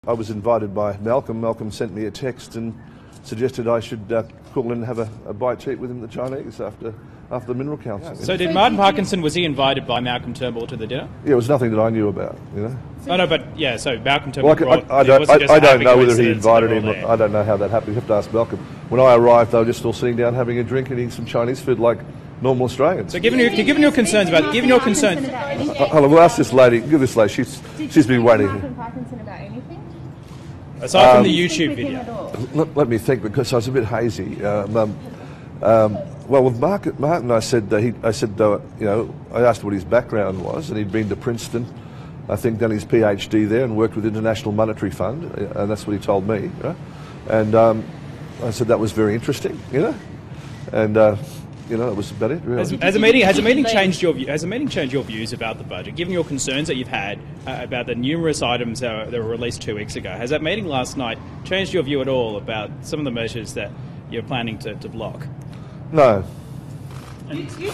I was invited by Malcolm. Malcolm sent me a text and suggested I should call in and have a bite to eat with him at the Chinese after the Mineral Council. So did Martin Parkinson, was he invited by Malcolm Turnbull to the dinner? Yeah, it was nothing that I knew about, you know. So Malcolm Turnbull I don't know whether he invited him. I don't know how that happened. You have to ask Malcolm. When I arrived, they were just all sitting down having a drink and eating some Chinese food like normal Australians. So given your concerns about... We'll ask this lady. Give this lady. She's been waiting. Martin Parkinson about anything? Aside from the YouTube video. Let me think, because I was a bit hazy. Well, with Martin, I said, I asked what his background was, and he'd been to Princeton, I think, done his PhD there, and worked with International Monetary Fund, and that's what he told me. Right? And I said that was very interesting, you know, and that was about it. Really. Has the meeting changed your views about the budget? Given your concerns that you've had about the numerous items that were released 2 weeks ago, has that meeting last night changed your view at all about some of the measures that you're planning to block? No. You said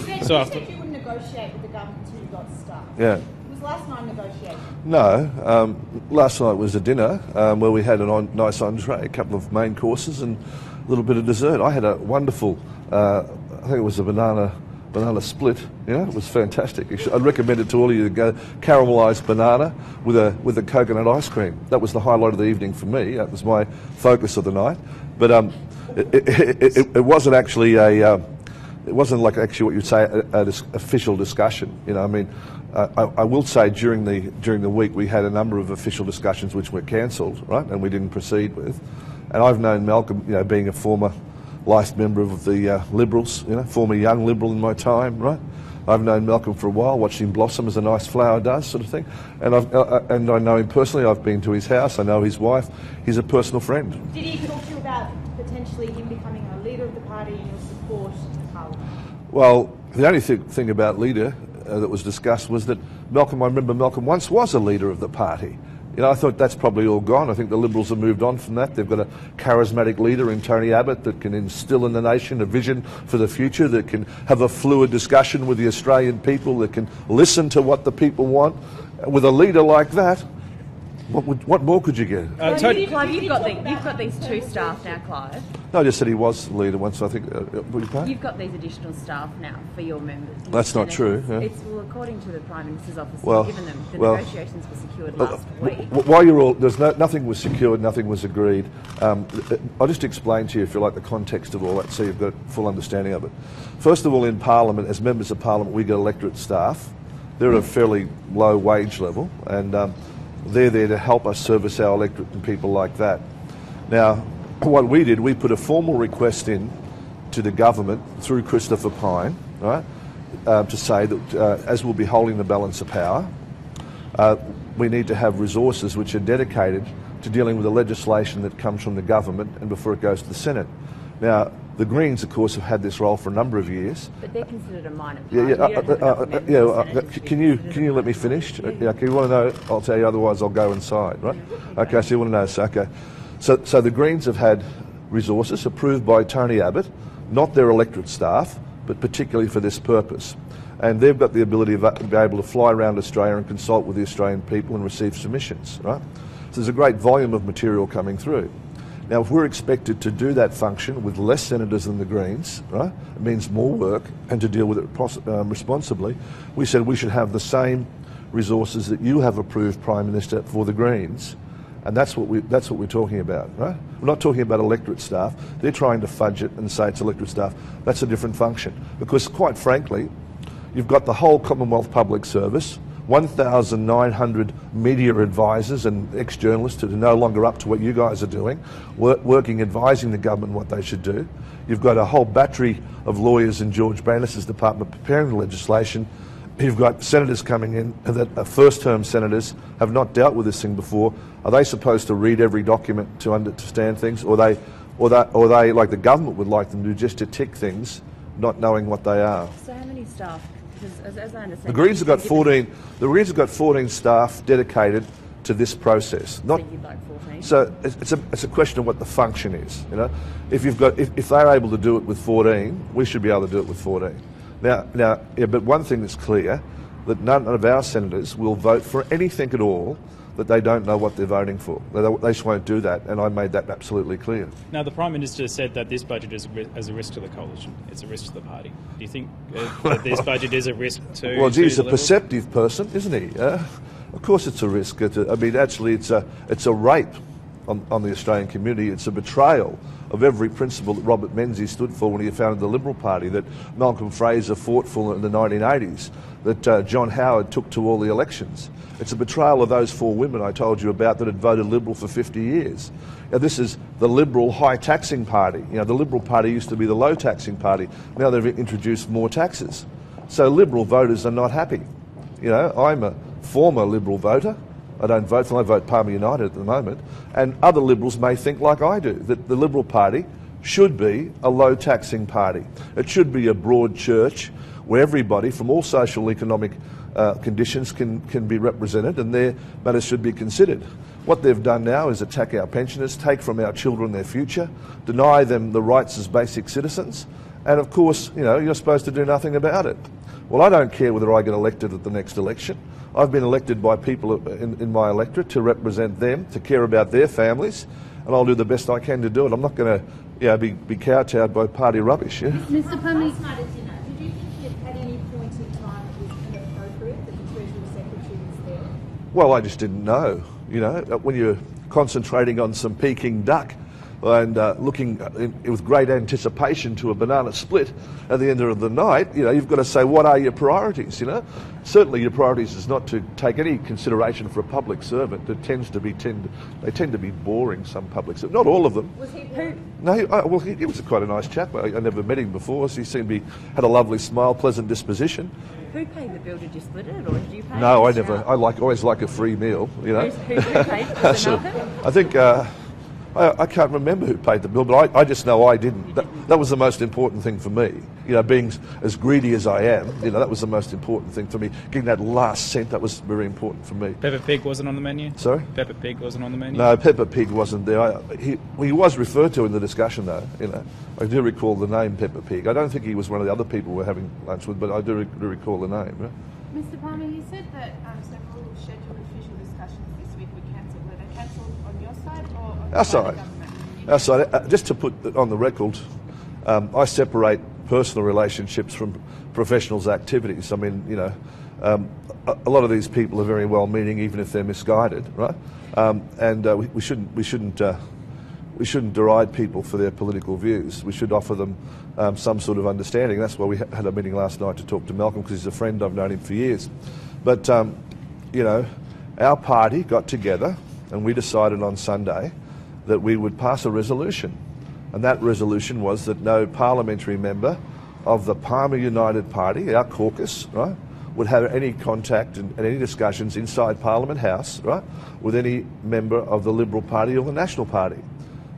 you would negotiate with the government until you got stuff. Yeah. Was last night negotiation? No. Last night was a dinner where we had a nice entree, a couple of main courses, and a little bit of dessert. I had a wonderful, I think it was a banana split. You know, it was fantastic. I'd recommend it to all of you to go. Caramelised banana with a coconut ice cream. That was the highlight of the evening for me. That was my focus of the night. But it wasn't actually it wasn't like actually what you'd say an official discussion. You know, I mean, I will say during the week we had a number of official discussions which were cancelled, right, and we didn't proceed with. And I've known Malcolm, you know, being a former life member of the Liberals, you know, former young Liberal in my time, right. I've known Malcolm for a while, watched him blossom as a nice flower does, sort of thing. And I know him personally. I've been to his house. I know his wife. He's a personal friend. Did he talk to you about potentially him becoming a leader of the party and your support in Parliament? Well, the only thing about leader that was discussed was that Malcolm, I remember Malcolm once was a leader of the party. You know, I thought that's probably all gone. I think the Liberals have moved on from that. They've got a charismatic leader in Tony Abbott that can instill in the nation a vision for the future, that can have a fluid discussion with the Australian people, that can listen to what the people want. With a leader like that, what more could you get? Clive, you've got these two staff now, Clive. No, I just said he was the leader once, I think. You've got these additional staff now for your members. That's not true. Yeah. Well, according to the Prime Minister's office, given them the negotiations were secured last week. While you're all, nothing was secured, nothing was agreed. I'll just explain to you, if you like, the context of all that, so you've got a full understanding of it. First of all, in Parliament, as members of Parliament, we get electorate staff. They're at a fairly low wage level, and they're there to help us service our electorate and people like that. Now, what we did, we put a formal request in to the government through Christopher Pyne, right, to say that as we'll be holding the balance of power, we need to have resources which are dedicated to dealing with the legislation that comes from the government and before it goes to the Senate. Now, the Greens, of course, have had this role for a number of years. But they're considered a minor party. Can you let me finish? Yeah, if you want to know, I'll tell you. Otherwise, I'll go inside. Right? Okay. So you want to know? So, okay. So the Greens have had resources approved by Tony Abbott, not their electorate staff, but particularly for this purpose. And they've got the ability to be able to fly around Australia and consult with the Australian people and receive submissions. Right. So there's a great volume of material coming through. Now, if we're expected to do that function with less senators than the Greens, right, it means more work, and to deal with it responsibly, we said we should have the same resources that you have approved, Prime Minister, for the Greens, and that's what we're talking about, right? We're not talking about electorate staff. They're trying to fudge it and say it's electorate staff. That's a different function, because quite frankly, you've got the whole Commonwealth Public Service, 1,900 media advisors and ex-journalists who are no longer up to what you guys are doing, working, advising the government what they should do. You've got a whole battery of lawyers in George Banis's department preparing the legislation. You've got senators coming in that are first-term senators, have not dealt with this thing before. Are they supposed to read every document to understand things, or they, like the government would like them to, just to tick things, not knowing what they are? So how many staff? As I understand, the Greens have got 14. The Greens have got 14 staff dedicated to this process. Not, so you'd like 14? So it's a question of what the function is. You know, if they're able to do it with 14, we should be able to do it with 14. Now, yeah, but one thing that's clear, that none of our senators will vote for anything at all that they don't know what they're voting for. They just won't do that, and I made that absolutely clear. Now, the Prime Minister said that this budget is a risk to the coalition. It's a risk to the party. Do you think that this budget is a risk to... Well, he's a Liberals? perceptive person, isn't he? Of course it's a risk. Actually, it's a rape on the Australian community. It's a betrayal of every principle that Robert Menzies stood for when he founded the Liberal Party, that Malcolm Fraser fought for in the 1980s, that John Howard took to all the elections. It's a betrayal of those 4 women I told you about that had voted Liberal for 50 years. Now, this is the Liberal high-taxing party. The Liberal Party used to be the low-taxing party. Now they've introduced more taxes. So Liberal voters are not happy. I'm a former Liberal voter. I don't vote for them. I vote Palmer United at the moment. And other Liberals may think like I do, that the Liberal Party should be a low-taxing party. It should be a broad church where everybody from all social and economic conditions can be represented, and their matters should be considered. What they've done now is attack our pensioners, take from our children their future, deny them the rights as basic citizens, and of course, you're supposed to do nothing about it. Well, I don't care whether I get elected at the next election. I've been elected by people in my electorate to represent them, to care about their families, and I'll do the best I can to do it. I'm not going to be kowtowed by party rubbish. Yeah? Mr. Palmer, last night at dinner, did you think at any point in time it was inappropriate that the Treasury Secretary was there? Well, I just didn't know. When you're concentrating on some Peking duck and looking with great anticipation to a banana split at the end of the night, you've got to say, what are your priorities, Certainly your priorities is not to take any consideration for a public servant. It tends to be they tend to be boring, some public servants. Not all of them. Was he boring? No, he was quite a nice chap. I never met him before, so he seemed to had a lovely smile, pleasant disposition. Who paid the bill? Did you split it, or did you pay? No, I never. I always like a free meal, Who paid? Was it Malcolm? I think I can't remember who paid the bill, but I just know I didn't. That was the most important thing for me. Being as greedy as I am, that was the most important thing for me. Getting that last cent, that was very important for me. Peppa Pig wasn't on the menu? Sorry? Peppa Pig wasn't on the menu? No, Peppa Pig wasn't there. He was referred to in the discussion, though. I do recall the name Peppa Pig. I don't think he was one of the other people we're having lunch with, but I do recall the name. Right? Mr. Palmer, you said that several scheduled official discussions this week were cancelled. Were they cancelled on your side or on Our the side. government? Our side. Just to put it on the record, I separate personal relationships from professionals' activities. I mean, a lot of these people are very well-meaning, even if they're misguided, right? We shouldn't deride people for their political views. We should offer them some sort of understanding. That's why we had a meeting last night to talk to Malcolm, because he's a friend. I've known him for years. But our party got together and we decided on Sunday that we would pass a resolution. And that resolution was that no parliamentary member of the Palmer United Party, our caucus, right, would have any contact and any discussions inside Parliament House, right, with any member of the Liberal Party or the National Party,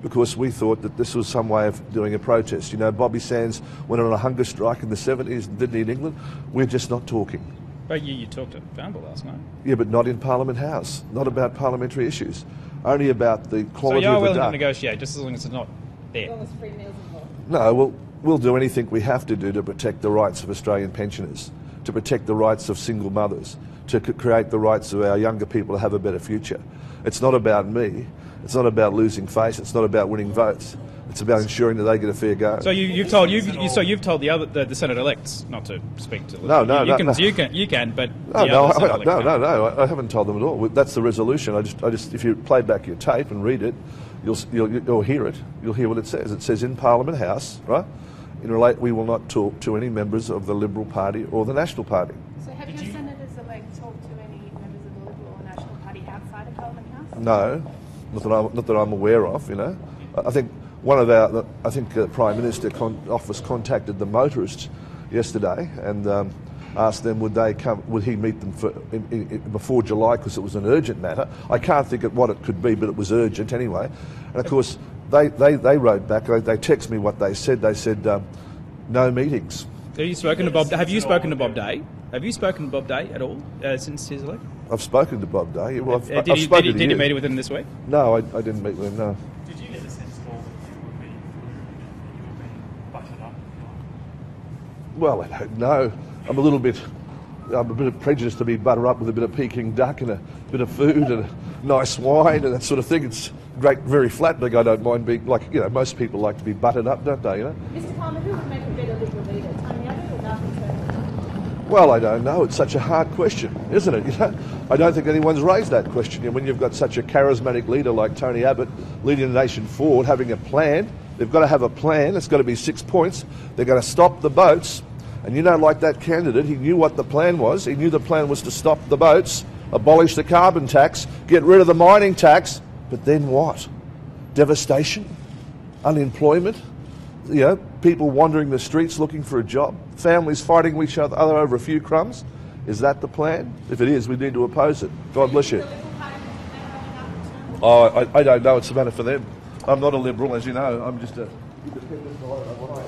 because we thought that this was some way of doing a protest. Bobby Sands went on a hunger strike in the 70s, didn't he, in England? We're just not talking. But you talked to Turnbull last night. Yeah, but not in Parliament House, not about parliamentary issues, only about the quality so you're of the willing duck. to negotiate, just as long as it's not there? As long as free meals involved. No, we'll do anything we have to do to protect the rights of Australian pensioners, to protect the rights of single mothers, to create the rights of our younger people to have a better future. It's not about me. It's not about losing face. It's not about winning votes. It's about ensuring that they get a fair go. So you've told the Senate-elects not to speak to. No. You can, but no. I haven't told them at all. That's the resolution. I just, if you play back your tape and read it, you'll hear it. You'll hear what it says. It says in Parliament House, right? We will not talk to any members of the Liberal Party or the National Party. So have your senators-elect talked to any members of the Liberal or National Party outside of Parliament House? No, not that I'm aware of. I think the Prime Minister office contacted the motorists yesterday and asked them would he meet them before July, because it was an urgent matter. I can't think of what it could be, but it was urgent anyway. And of course, they wrote back. They texted me what they said. They said no meetings. Have you spoken to Bob? Have you spoken to Bob Day? Have you spoken to Bob Day at all since his election? I've spoken to Bob Day. Well, did you meet with him this week? No, I didn't meet with him. No. Did you get the sense at all that you were being buttered up? Well, I don't know. I'm a bit prejudiced to be buttered up with a bit of Peking duck and a bit of food and nice wine and that sort of thing. It's great, very flattening. I don't mind being, like, most people like to be buttered up, don't they, Mr Palmer, who would make a better Liberal leader, Tony Abbott or Malcolm Turnbull? Well, I don't know. It's such a hard question, isn't it? I don't think anyone's raised that question. When you've got such a charismatic leader like Tony Abbott leading the nation forward, having a plan, they've got to have a plan. It's got to be 6 points. They're going to stop the boats. And like that candidate, he knew what the plan was. He knew the plan was to stop the boats, abolish the carbon tax, get rid of the mining tax. But then what? Devastation? Unemployment? People wandering the streets looking for a job? Families fighting with each other over a few crumbs? Is that the plan? If it is, we need to oppose it. God bless you. Oh, I don't know. It's a matter for them. I'm not a Liberal, as you know. I'm just a independent guy.